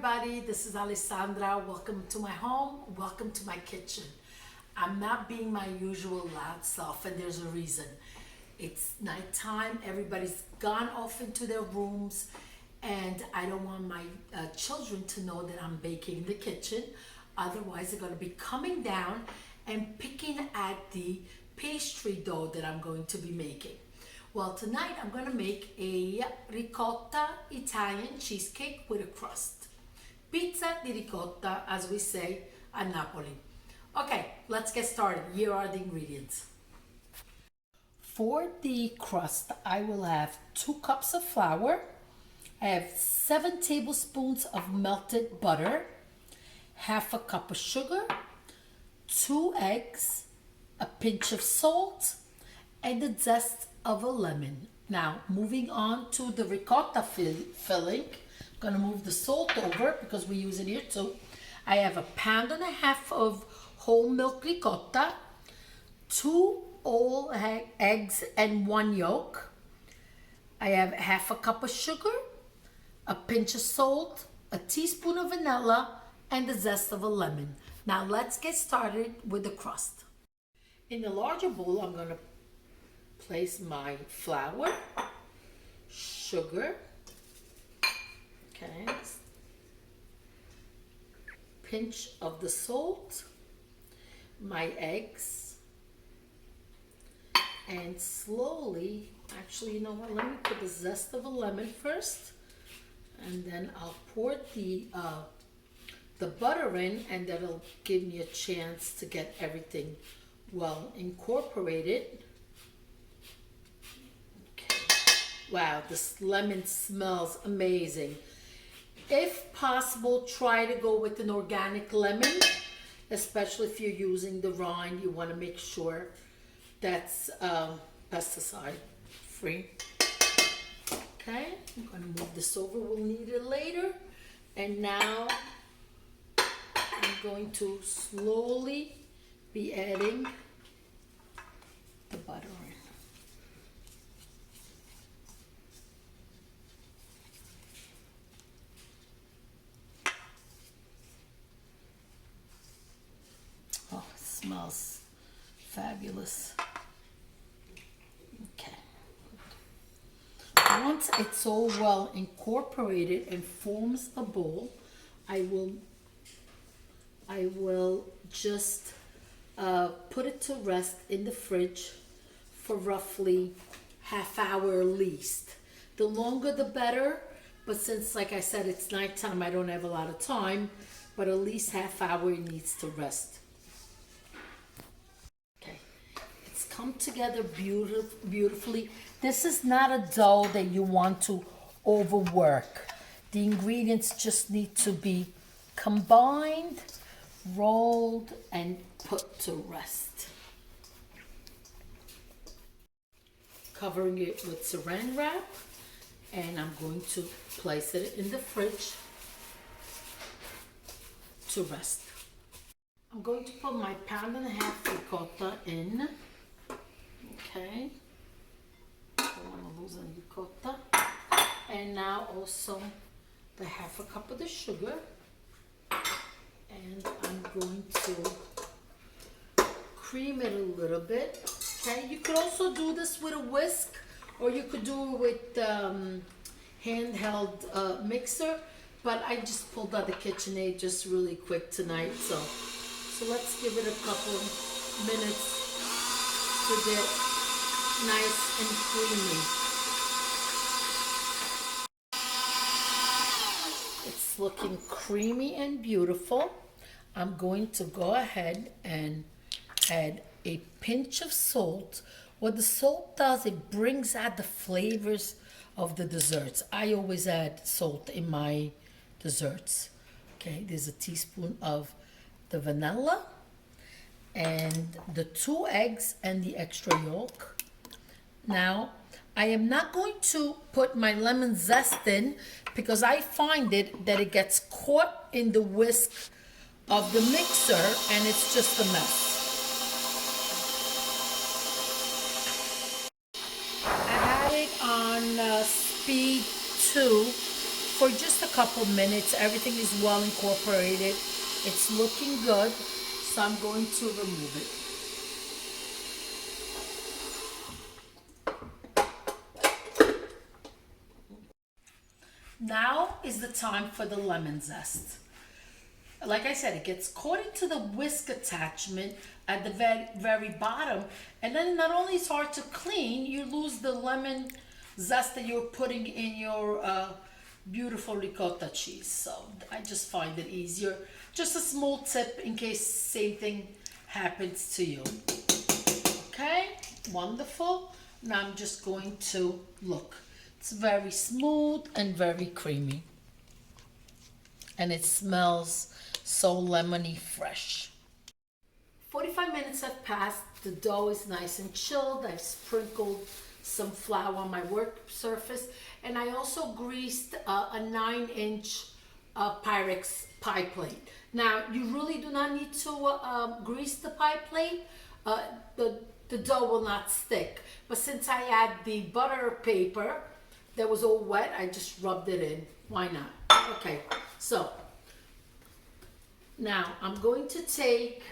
everybody, this is Alessandra. Welcome to my home, welcome to my kitchen. I'm not being my usual loud self, and there's a reason. It's nighttime, everybody's gone off into their rooms, and I don't want my children to know that I'm baking in the kitchen. Otherwise, they're going to be coming down and picking at the pastry dough that I'm going to be making. Well, tonight I'm going to make a ricotta Italian cheesecake with a crust. Pizza di ricotta, as we say at Napoli. Okay, let's get started. Here are the ingredients. For the crust, I will have 2 cups of flour. I have 7 tablespoons of melted butter, half a cup of sugar, 2 eggs, a pinch of salt, and the zest of a lemon. Now, moving on to the ricotta filling. I'm gonna move the salt over because we use it here too. I have a 1.5 pounds of whole milk ricotta, 2 whole eggs and 1 yolk. I have half a cup of sugar, a pinch of salt, a teaspoon of vanilla, and the zest of a lemon. Now let's get started with the crust. In the larger bowl, I'm gonna place my flour, sugar, okay, pinch of the salt, my eggs, and slowly, actually, you know what, let me put the zest of a lemon first, and then I'll pour the butter in, and that'll give me a chance to get everything well incorporated. Wow, this lemon smells amazing. If possible, try to go with an organic lemon, especially if you're using the rind. You want to make sure that's pesticide free. Okay, I'm going to move this over. We'll need it later. And now I'm going to slowly be adding the butter in. Smells fabulous. Okay. Once it's all well incorporated and forms a bowl, I will just put it to rest in the fridge for roughly ½ hour at least. The longer the better, but since, like I said, it's nighttime, I don't have a lot of time, but at least ½ hour it needs to rest. Come together beautifully. This is not a dough that you want to overwork. The ingredients just need to be combined, rolled, and put to rest. Covering it with saran wrap, and I'm going to place it in the fridge to rest. I'm going to put my 1.5 pounds ricotta in. Okay, I don't want to lose any ricotta. And now also the ½ cup of the sugar. And I'm going to cream it a little bit. Okay, you could also do this with a whisk, or you could do it with handheld mixer. But I just pulled out the KitchenAid just really quick tonight. So let's give it a couple minutes to get nice and creamy. It's looking creamy and beautiful. I'm going to go ahead and add a pinch of salt. What the salt does, it brings out the flavors of the desserts. I always add salt in my desserts. Okay, there's a teaspoon of the vanilla and the 2 eggs and the extra yolk. Now, I am not going to put my lemon zest in because I find it that it gets caught in the whisk of the mixer and it's just a mess. I had it on speed 2 for just a couple minutes. Everything is well incorporated. It's looking good, so I'm going to remove it. Now is the time for the lemon zest. Like I said, it gets caught into the whisk attachment at the very bottom, and then not only it's hard to clean, you lose the lemon zest that you're putting in your beautiful ricotta cheese. So I just find it easier. Just a small tip in case same thing happens to you. Okay, wonderful. Now I'm just going to look. It's very smooth and very creamy. And it smells so lemony fresh. 45 minutes have passed. The dough is nice and chilled. I've sprinkled some flour on my work surface. And I also greased a 9-inch Pyrex pie plate. Now, you really do not need to grease the pie plate. The dough will not stick. But since I had the butter paper that was all wet, I just rubbed it in. Why not? Okay, so now I'm going to take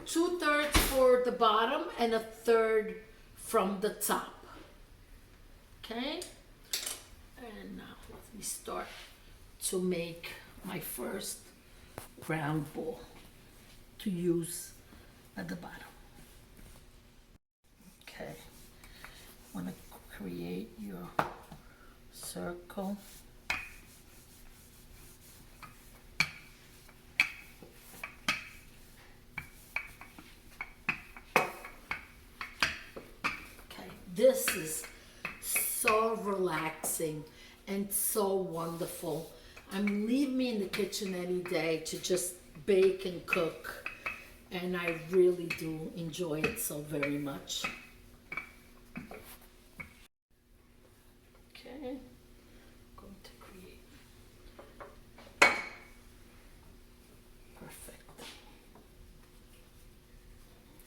2/3 for the bottom and 1/3 from the top. Okay, and now let me start to make my first round ball to use at the bottom. Okay, want to create your circle. Okay, this is so relaxing and so wonderful. Leave me in the kitchen any day to just bake and cook, and I really do enjoy it so very much. Okay, I'm going to create. Perfect.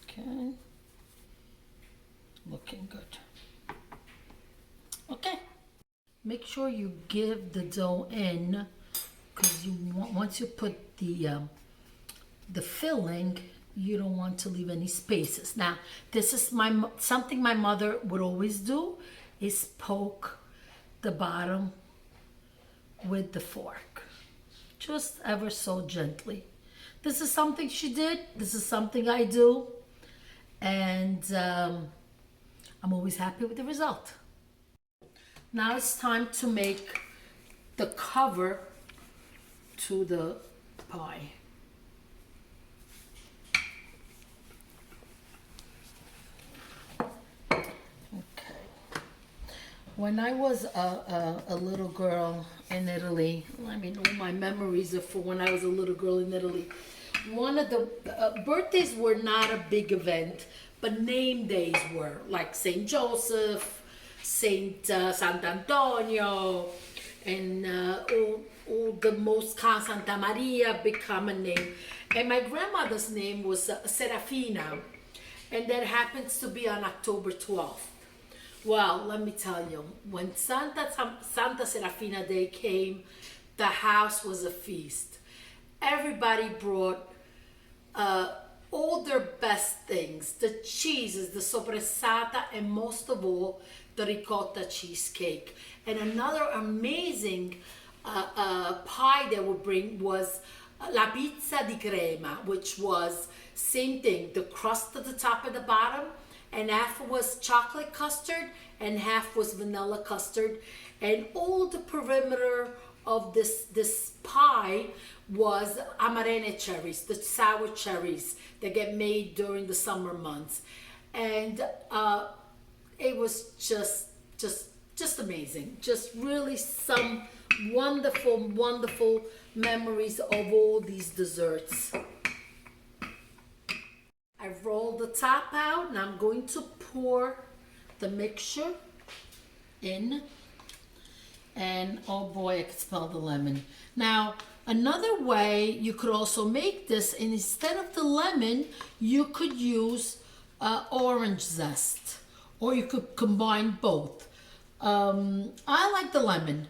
Okay, looking good. Okay, make sure you give the dough in, because you want, once you put the filling, you don't want to leave any spaces. Now, this is something my mother would always do, is poke the bottom with the fork, just ever so gently. This is something she did. This is something I do, and I'm always happy with the result. Now it's time to make the cover to the pie. Okay. When I was a little girl in Italy, I mean, all my memories are for when I was a little girl in Italy. One of the birthdays were not a big event, but name days were, like Saint Joseph, Saint Sant'Antonio, and all the most common, Santa Maria, big common name. And my grandmother's name was Serafina, and that happens to be on October 12th. Well, let me tell you, when Santa Serafina Day came, the house was a feast. Everybody brought all their best things, the cheeses, the sopressata, and most of all, the ricotta cheesecake. And another amazing pie they would bring was la pizza di crema, which was same thing, the crust at the top and the bottom, and half was chocolate custard and half was vanilla custard, and all the perimeter of this pie was amarene cherries, the sour cherries that get made during the summer months. And it was just amazing. Just really some wonderful memories of all these desserts. I've rolled the top out, and I'm going to pour the mixture in. And oh boy, I can smell the lemon. Now, another way you could also make this, and instead of the lemon, you could use orange zest, or you could combine both. I like the lemon,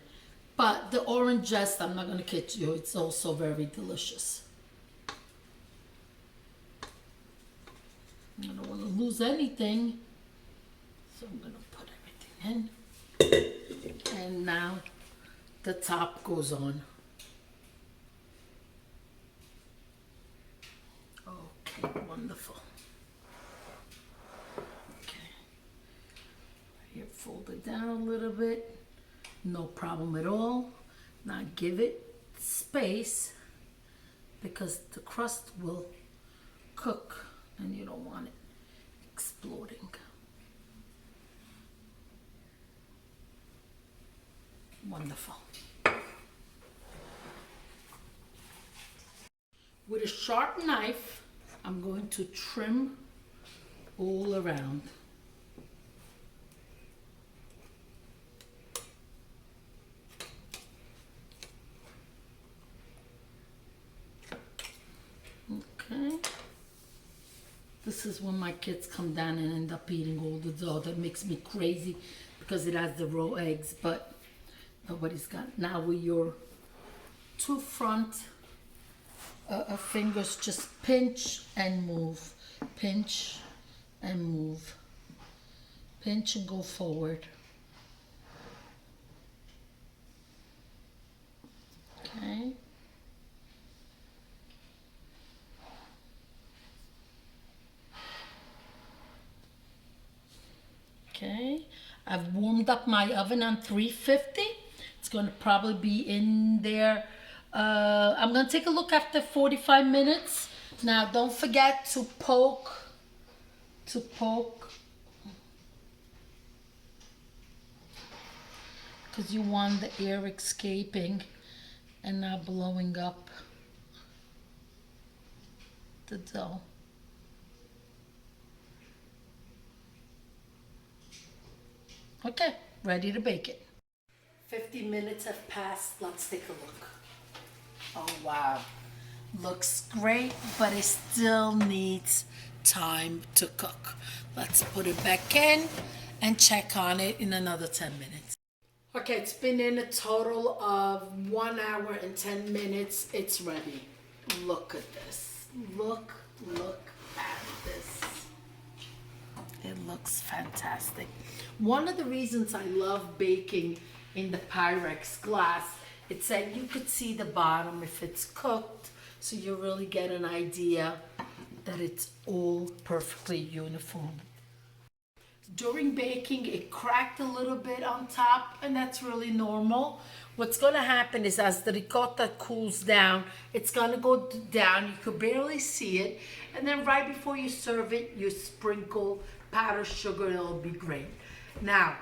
but the orange zest, I'm not gonna kid you, it's also very delicious. I don't want to lose anything, so I'm gonna put everything in. And now the top goes on. Okay, wonderful. Okay, here, fold it down a little bit. No problem at all. Now give it space because the crust will cook and you don't want it exploding. Wonderful. With a sharp knife, I'm going to trim all around. Okay. This is when my kids come down and end up eating all the dough. That makes me crazy because it has the raw eggs, but nobody's got. Now with your two front fingers, just pinch and move. Pinch and move. Pinch and go forward. Okay. Okay, I've warmed up my oven on 350. It's going to probably be in there. I'm going to take a look after 45 minutes. Now, don't forget to poke, because you want the air escaping and not blowing up the dough. Okay, ready to bake it. 50 minutes have passed. Let's take a look. Oh, wow. Looks great, but it still needs time to cook. Let's put it back in and check on it in another 10 minutes. Okay, it's been in a total of 1 hour and 10 minutes. It's ready. Look at this. Look at this. It looks fantastic. One of the reasons I love baking in the Pyrex glass, it's that you could see the bottom if it's cooked, so you really get an idea that it's all perfectly uniform. During baking, it cracked a little bit on top, and that's really normal. What's going to happen is as the ricotta cools down, it's going to go down. You could barely see it. And then right before you serve it, you sprinkle powdered sugar, and it'll be great. Now,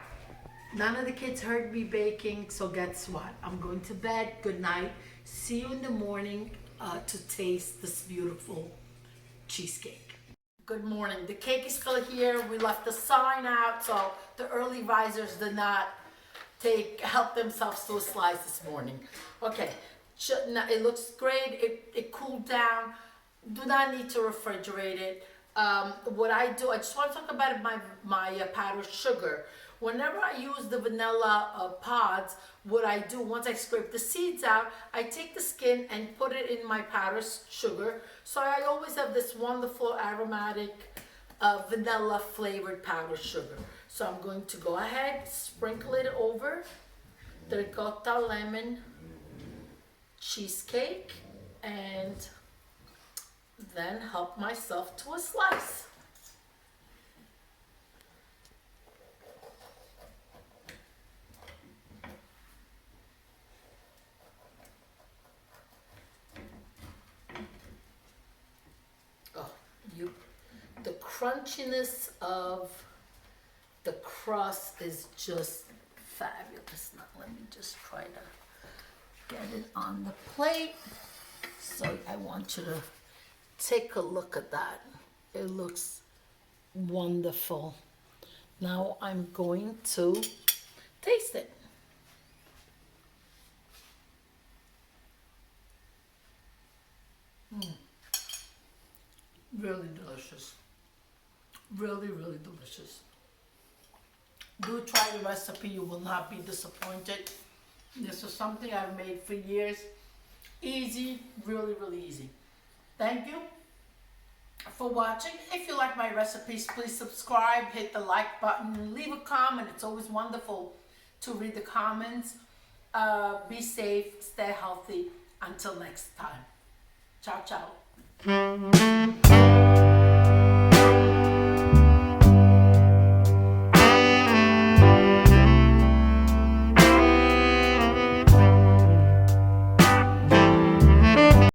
none of the kids heard me baking, so guess what? I'm going to bed. Good night. See you in the morning to taste this beautiful cheesecake. Good morning. The cake is still here. We left the sign out, so the early risers did not help themselves to a slice this morning. Okay, it looks great. It cooled down. Do not need to refrigerate it. What I do, I just want to talk about my powdered sugar. Whenever I use the vanilla pods, what I do, once I scrape the seeds out, I take the skin and put it in my powdered sugar. So I always have this wonderful aromatic vanilla flavored powdered sugar. So I'm going to go ahead, sprinkle it over the ricotta lemon cheesecake, and then help myself to a slice. The crunchiness of the crust is just fabulous. Now let me just try to get it on the plate. So I want you to take a look at that. It looks wonderful. Now I'm going to taste it. Really delicious. Really, really delicious. Do try the recipe. You will not be disappointed. This is something I've made for years. Easy, really, really easy. Thank you for watching. If you like my recipes, please subscribe, hit the like button, leave a comment. It's always wonderful to read the comments. Be safe, stay healthy. Until next time. Ciao, ciao.